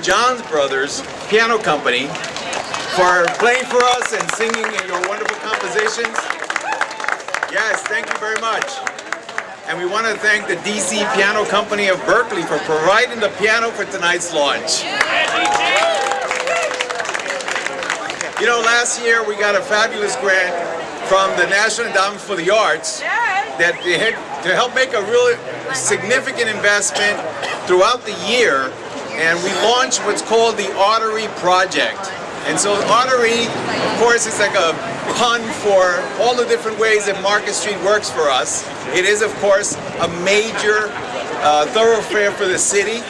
John's Brothers Piano Company for playing for us and singing your wonderful compositions. Yes, thank you very much. And we want to thank the DC Piano Company of Berkeley for providing the piano for tonight's launch. You know, last year we got a fabulous grant from the National Endowment for the Arts that they had to help make a really significant investment throughout the year, and we launched what's called the Artery Project. And so Artery, of course, is like a pun for all the different ways that Market Street works for us. It is, of course, a major thoroughfare for the city,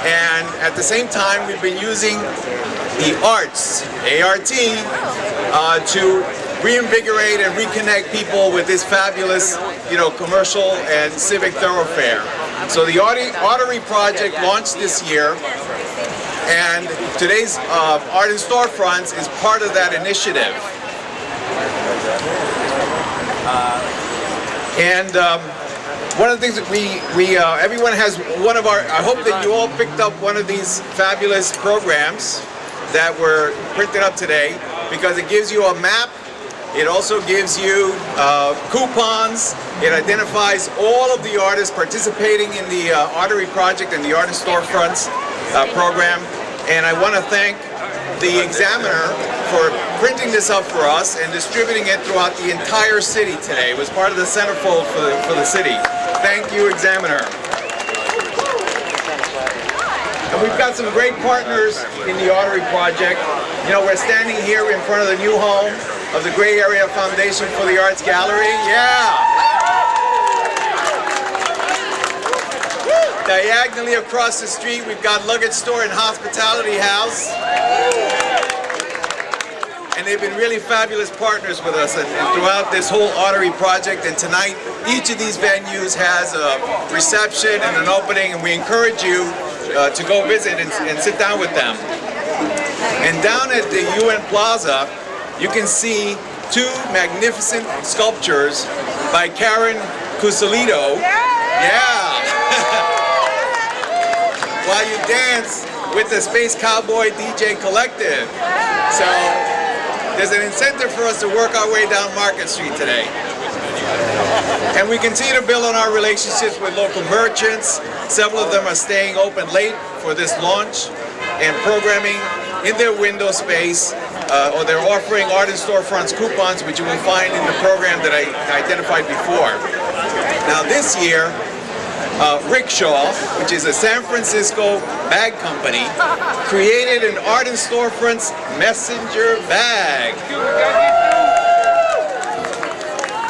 and at the same time we've been using the arts, A-R-T, to reinvigorate and reconnect people with this fabulous, commercial and civic thoroughfare. So the Artery Project launched this year, and today's Art in Storefronts is part of that initiative. And one of the things that everyone has one of our, I hope that you all picked up one of these fabulous programs that were printed up today, because it gives you a map. It also gives you coupons. It identifies all of the artists participating in the Artery Project and the Art in Storefronts program. And I want to thank the Examiner for printing this up for us and distributing it throughout the entire city today. It was part of the centerfold for the city. Thank you, Examiner. And we've got some great partners in the Artery Project. We're standing here in front of the new home of the Gray Area Foundation for the Arts Gallery. Yeah! Diagonally across the street, we've got Luggage Store and Hospitality House. And they've been really fabulous partners with us and throughout this whole Artery Project. And tonight, each of these venues has a reception and an opening, and we encourage you to go visit and sit down with them. And down at the UN Plaza, you can see two magnificent sculptures by Karen Cusolito. Yeah! While you dance with the Space Cowboy DJ Collective. So there's an incentive for us to work our way down Market Street today. And we continue to build on our relationships with local merchants. Several of them are staying open late for this launch and programming in their window space, or they're offering Art in Storefronts coupons, which you will find in the program that I identified before. Now this year, Rickshaw, which is a San Francisco bag company, created an Art in Storefronts messenger bag.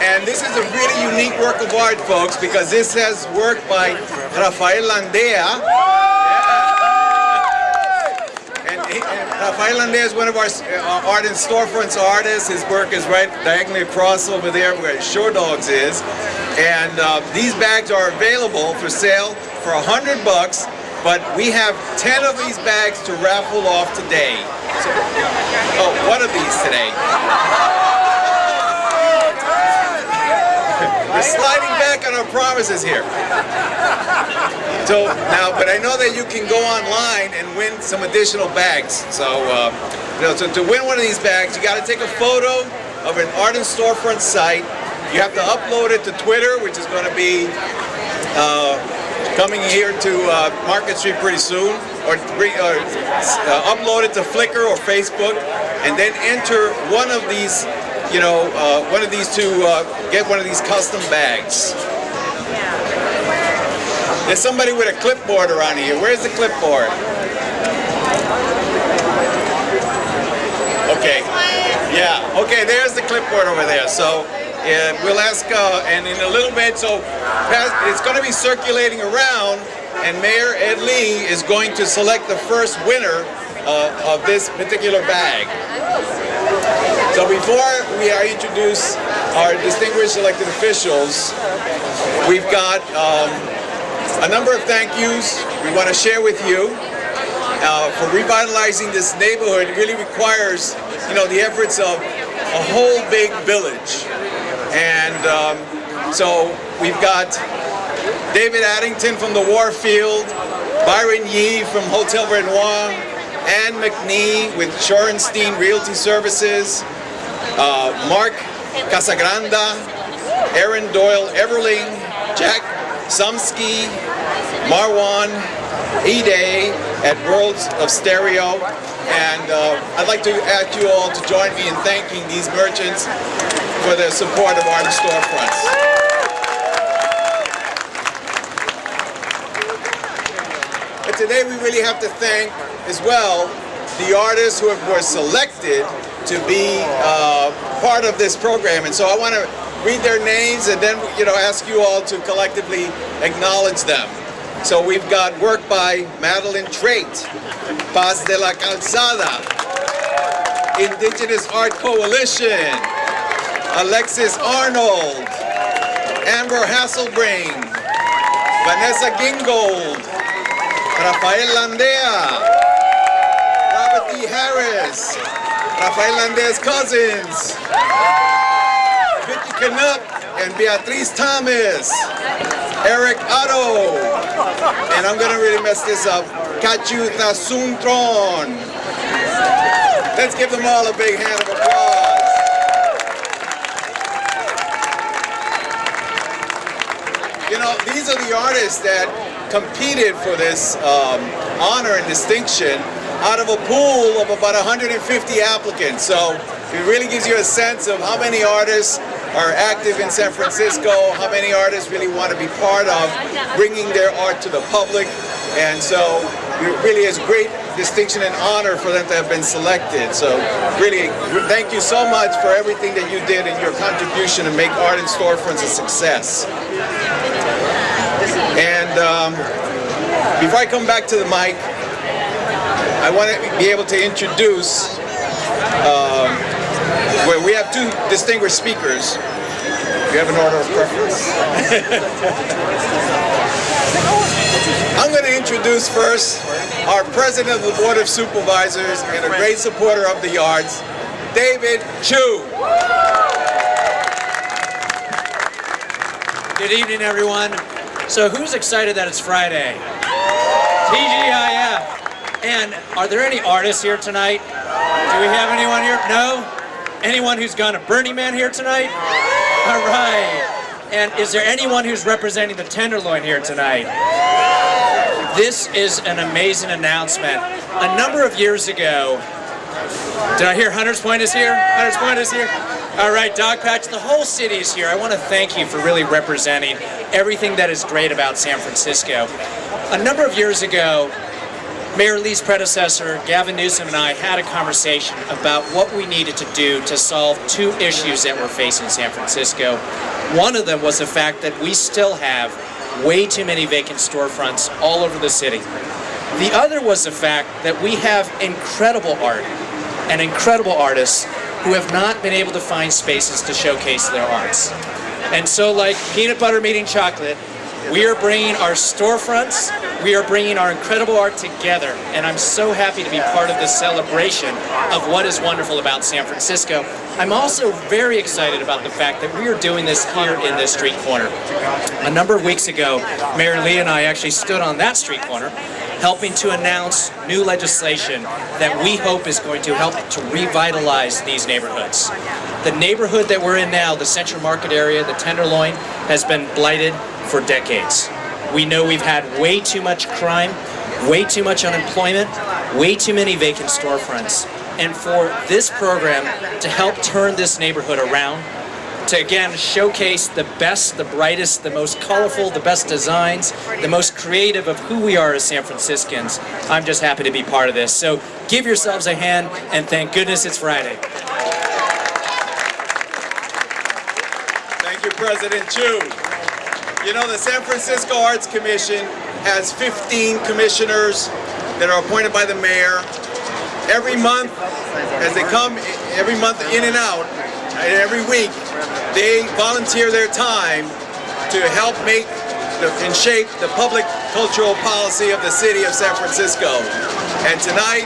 And this is a really unique work of art, folks, because this has work by Rafael Landea. And Rafael Landea is one of our Art in Storefronts artists. His work is right diagonally across over there where Shore Dogs is. And these bags are available for sale for $100, but we have 10 of these bags to raffle off today. So, one of these today. We're sliding back on our promises here. So now, but I know that you can go online and win some additional bags. So, so to win one of these bags, you got to take a photo of an Art in Storefront site. You have to upload it to Twitter, which is going to be coming here to Market Street pretty soon, or upload it to Flickr or Facebook, and then enter one of these. One of these to get one of these custom bags. There's somebody with a clipboard around here. Where's the clipboard? Okay. Yeah. Okay, there's the clipboard over there. So we'll ask, and in a little bit, so it's going to be circulating around, and Mayor Ed Lee is going to select the first winner of this particular bag. So before we introduce our distinguished elected officials, we've got a number of thank yous we want to share with you for revitalizing this neighborhood. It really requires, the efforts of a whole big village. And so we've got David Addington from the Warfield, Byron Yee from Hotel Renoir, Ann McNee with Shorenstein Realty Services, Mark Casagranda, Aaron Doyle Everling, Jack Sumsky, Marwan Ede at Worlds of Stereo. And I'd like to ask you all to join me in thanking these merchants for their support of artist storefronts. But today we really have to thank as well the artists who were selected to be part of this program. And so I want to read their names and then ask you all to collectively acknowledge them. So we've got work by Madeline Trait, Paz de la Calzada, Indigenous Art Coalition, Alexis Arnold, Amber Hasselbrain, Vanessa Gingold, Rafael Landea, Robert E. Harris, Rafael Landea's cousins, Vicky Knupp and Beatriz Thomas, Eric Otto, and I'm gonna really mess this up, Kachu Thasuntron. Let's give them all a big hand of applause. These are the artists that competed for this honor and distinction out of a pool of about 150 applicants. So it really gives you a sense of how many artists are active in San Francisco, how many artists really want to be part of bringing their art to the public. And so it really is great distinction and honor for them to have been selected. So really, thank you so much for everything that you did and your contribution to make Art in Storefronts a success. And before I come back to the mic, I want to be able to introduce where we have two distinguished speakers. Do you have an order of preference? I'm going to introduce first our president of the Board of Supervisors and a great supporter of the arts, David Chu. Good evening, everyone. So who's excited that it's Friday? TGIF. And are there any artists here tonight? Do we have anyone here? No? Anyone who's gone to Burning Man here tonight? All right. And is there anyone who's representing the Tenderloin here tonight? This is an amazing announcement. A number of years ago, did I hear Hunter's Point is here? Hunter's Point is here? All right, Dogpatch, the whole city is here. I want to thank you for really representing everything that is great about San Francisco. A number of years ago, Mayor Lee's predecessor, Gavin Newsom, and I had a conversation about what we needed to do to solve two issues that we're facing San Francisco. One of them was the fact that we still have way too many vacant storefronts all over the city. The other was the fact that we have incredible art and incredible artists who have not been able to find spaces to showcase their arts. And so, like peanut butter meeting chocolate, we are bringing our storefronts, we are bringing our incredible art together, and I'm so happy to be part of this celebration of what is wonderful about San Francisco. I'm also very excited about the fact that we are doing this here in this street corner. A number of weeks ago, Mayor Lee and I actually stood on that street corner helping to announce new legislation that we hope is going to help to revitalize these neighborhoods. The neighborhood that we're in now, the Central Market area, the Tenderloin, has been blighted for decades. We know we've had way too much crime, way too much unemployment, way too many vacant storefronts. And for this program to help turn this neighborhood around, to again showcase the best, the brightest, the most colorful, the best designs, the most creative of who we are as San Franciscans, I'm just happy to be part of this. So give yourselves a hand, and thank goodness it's Friday. Thank you, President Chu. You know, the San Francisco Arts Commission has 15 commissioners that are appointed by the mayor. Every month, as they come every month in and out, and every week, they volunteer their time to help make and shape the public cultural policy of the city of San Francisco. And tonight,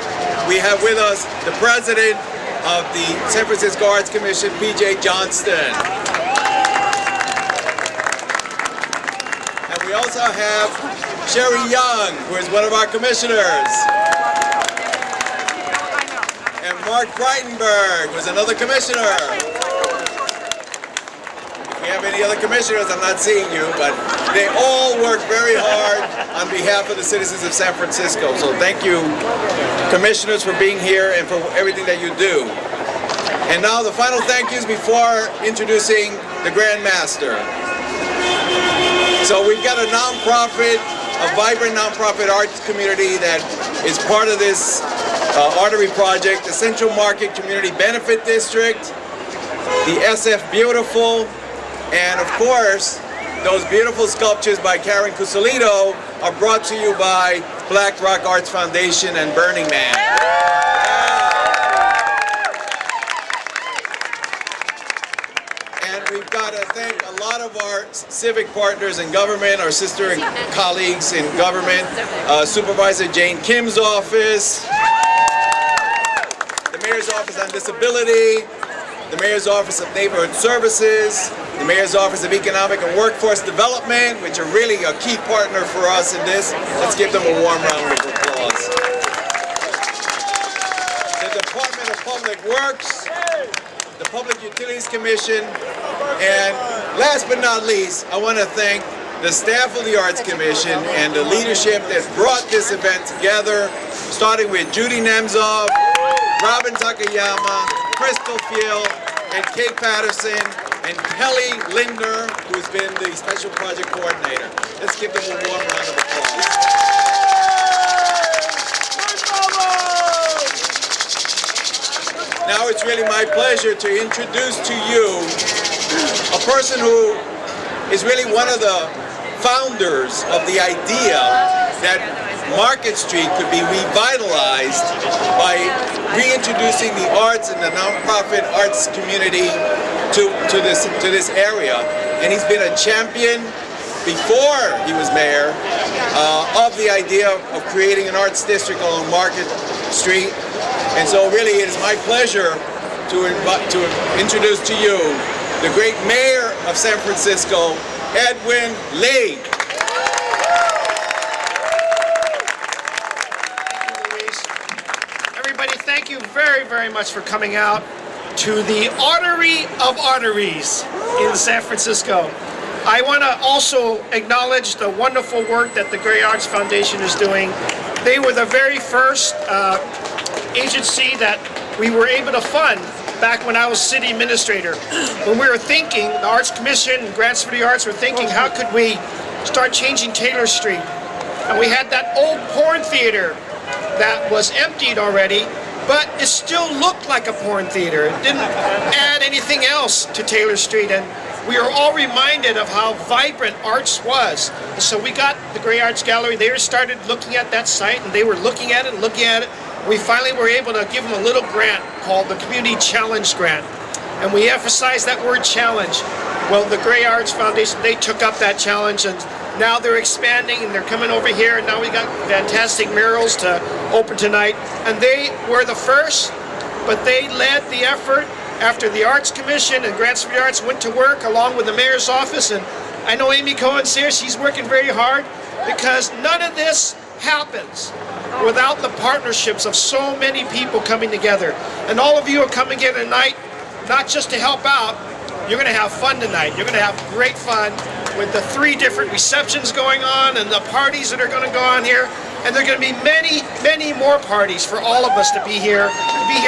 we have with us the president of the San Francisco Arts Commission, P.J. Johnston. And we also have Sherry Young, who is one of our commissioners. And Mark Breitenberg, who is another commissioner. If we have any other commissioners, I'm not seeing you, but they all work very hard on behalf of the citizens of San Francisco. So thank you, commissioners, for being here and for everything that you do. And now the final thank yous before introducing the Grand Master. So we've got a nonprofit, a vibrant nonprofit arts community that is part of this artery project, the Central Market Community Benefit District, the SF Beautiful, and of course, those beautiful sculptures by Karen Cusolito are brought to you by Black Rock Arts Foundation and Burning Man. And we've got to thank a lot of our civic partners in government, our sister and colleagues in government, Supervisor Jane Kim's office, the Mayor's Office on Disability, the Mayor's Office of Neighborhood Services, the Mayor's Office of Economic and Workforce Development, which are really a key partner for us in this. Let's give them a warm round of applause. The Department of Public Works, the Public Utilities Commission, and last but not least, I want to thank the staff of the Arts Commission and the leadership that brought this event together, starting with Judy Nemzov, Robin Takayama, Crystal Field, and Kate Patterson, and Kelly Lindner, who's been the Special Project Coordinator. Let's give them a warm round of applause. Now it's really my pleasure to introduce to you a person who is really one of the founders of the idea that Market Street could be revitalized by reintroducing the arts and the nonprofit arts community to this area. And he's been a champion before he was mayor of the idea of creating an arts district along Market Street. And so really it is my pleasure to introduce to you the great mayor of San Francisco, Edwin Lee. Thank you very, very much for coming out to the Artery of Arteries in San Francisco. I want to also acknowledge the wonderful work that the Gray Arts Foundation is doing. They were the very first agency that we were able to fund back when I was city administrator. When we were thinking, the Arts Commission and Grants for the Arts were thinking, how could we start changing Taylor Street? And we had that old porn theater that was emptied already, but it still looked like a porn theater. It didn't add anything else to Taylor Street, and we are all reminded of how vibrant arts was. And so we got the Gray Arts Gallery. They started looking at that site, and they were looking at it and looking at it. We finally were able to give them a little grant called the Community Challenge Grant. And we emphasized that word challenge. Well, the Gray Arts Foundation, they took up that challenge, and now they're expanding and they're coming over here, and now we got fantastic murals to open tonight. And they were the first, but they led the effort after the Arts Commission and Grants for the Arts went to work along with the mayor's office. And I know Amy Cohen's here, she's working very hard, because none of this happens without the partnerships of so many people coming together. And all of you are coming here tonight, not just to help out, you're going to have fun tonight. You're going to have great fun with the 3 different receptions going on and the parties that are going to go on here. And there are going to be many, many more parties for all of us to be here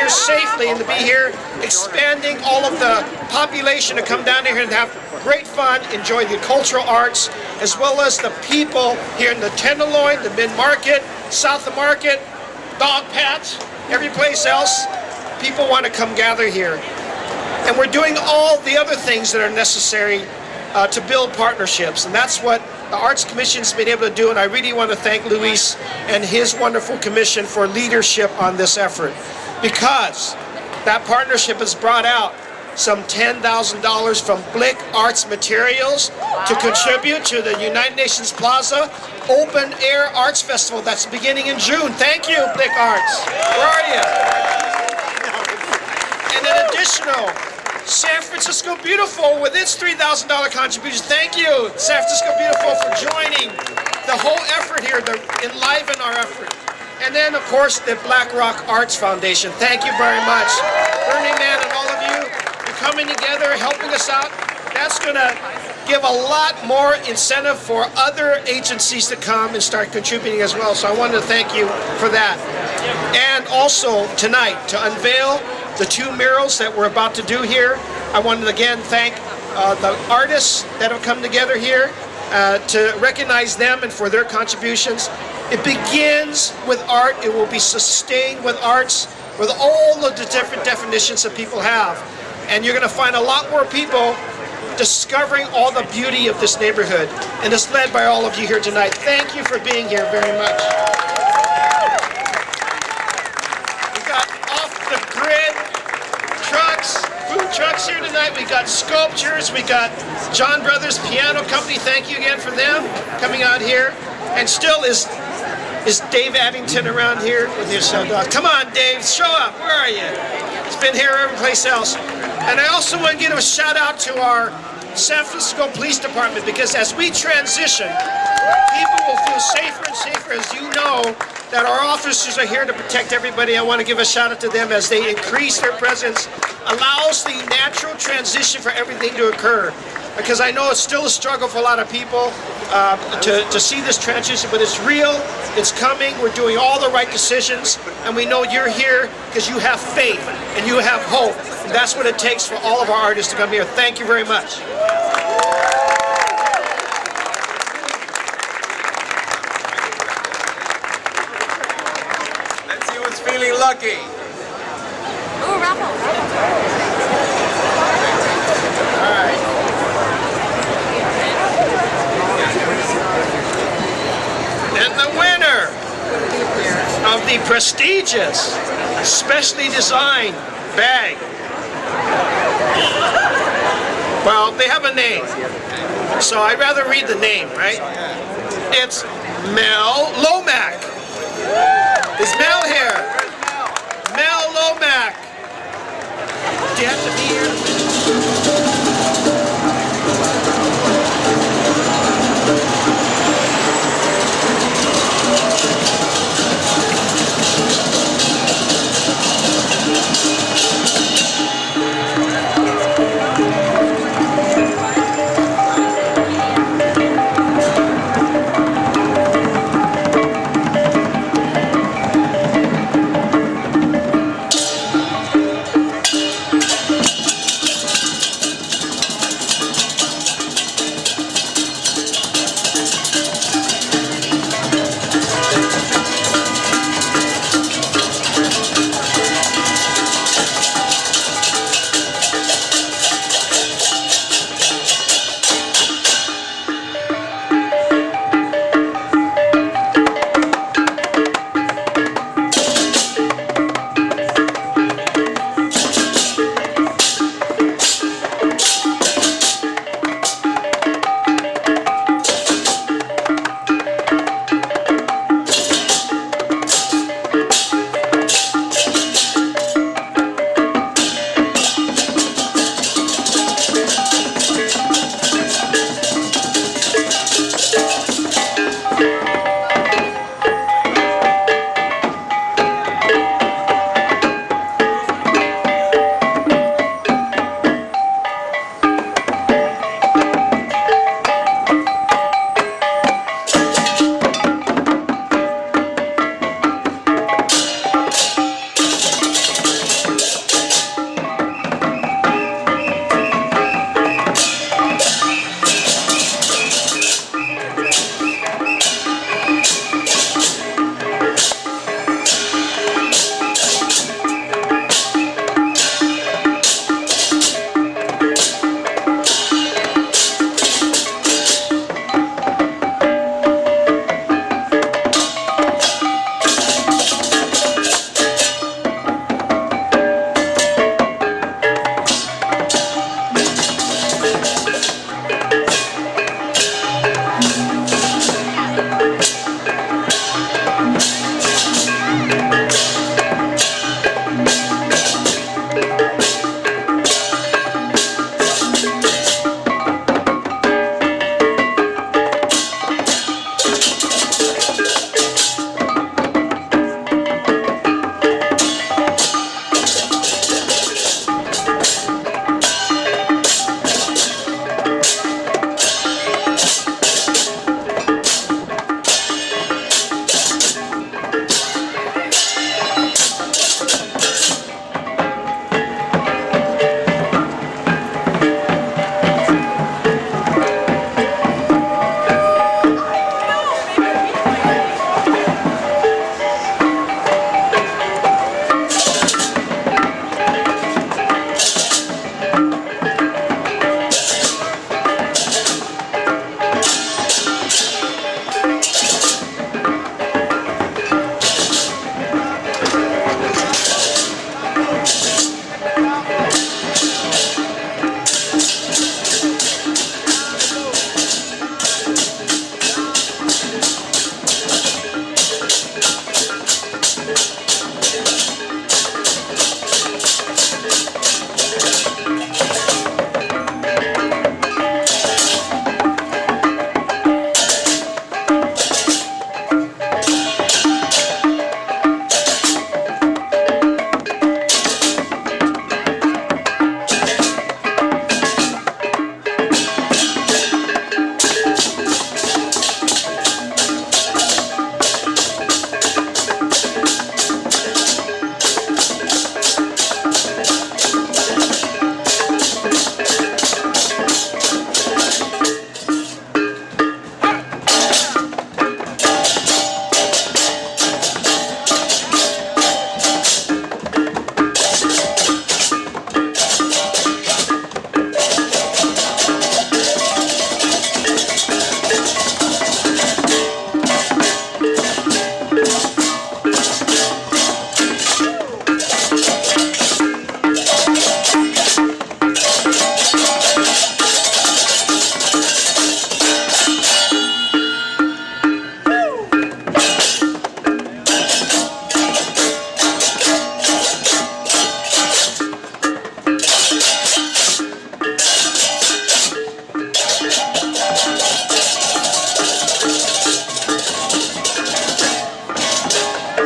safely, and to be here expanding all of the population to come down here and have great fun, enjoy the cultural arts, as well as the people here in the Tenderloin, the Mid-Market, South of Market, Dog Patch, every place else. People want to come gather here. And we're doing all the other things that are necessary to build partnerships, and that's what the Arts Commission's been able to do, and I really want to thank Luis and his wonderful commission for leadership on this effort, because that partnership has brought out some $10,000 from Blick Arts Materials to contribute to the United Nations Plaza Open Air Arts Festival that's beginning in June. Thank you, Blick Arts. Where are you? And an additional San Francisco Beautiful with its $3,000 contribution. Thank you, San Francisco Beautiful, for joining the whole effort here to enliven our effort. And then, of course, the Black Rock Arts Foundation. Thank you very much. Burning Man and all of you for coming together, helping us out. That's going to give a lot more incentive for other agencies to come and start contributing as well. So I wanted to thank you for that. And also tonight, to unveil the 2 murals that we're about to do here, I wanted to again thank the artists that have come together here to recognize them and for their contributions. It begins with art. It will be sustained with arts, with all of the different definitions that people have. And you're going to find a lot more people discovering all the beauty of this neighborhood. And it's led by all of you here tonight. Thank you for being here very much. We got off-the-grid trucks, food trucks here tonight. We got sculptures. We got John Brothers Piano Company. Thank you again for them coming out here. And still is Dave Addington around here with his dog? Come on, Dave, show up. Where are you? He's been here every place else. And I also want to give a shout out to our San Francisco Police Department, because as we transition, people will feel safer and safer. As you know, that our officers are here to protect everybody. I want to give a shout out to them as they increase their presence, allows the natural transition for everything to occur. Because I know it's still a struggle for a lot of people to see this transition, but it's real, it's coming, we're doing all the right decisions, and we know you're here because you have faith and you have hope. And that's what it takes for all of our artists to come here. Thank you very much. Let's see who's feeling lucky. Ooh, raffle. All right. And the winner of the prestigious, specially designed bag. Well, they have a name, so I'd rather read the name, right? It's Mel Lomack. Is Mel here? Mel Lomack. Do you have to be here?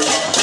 Thank you.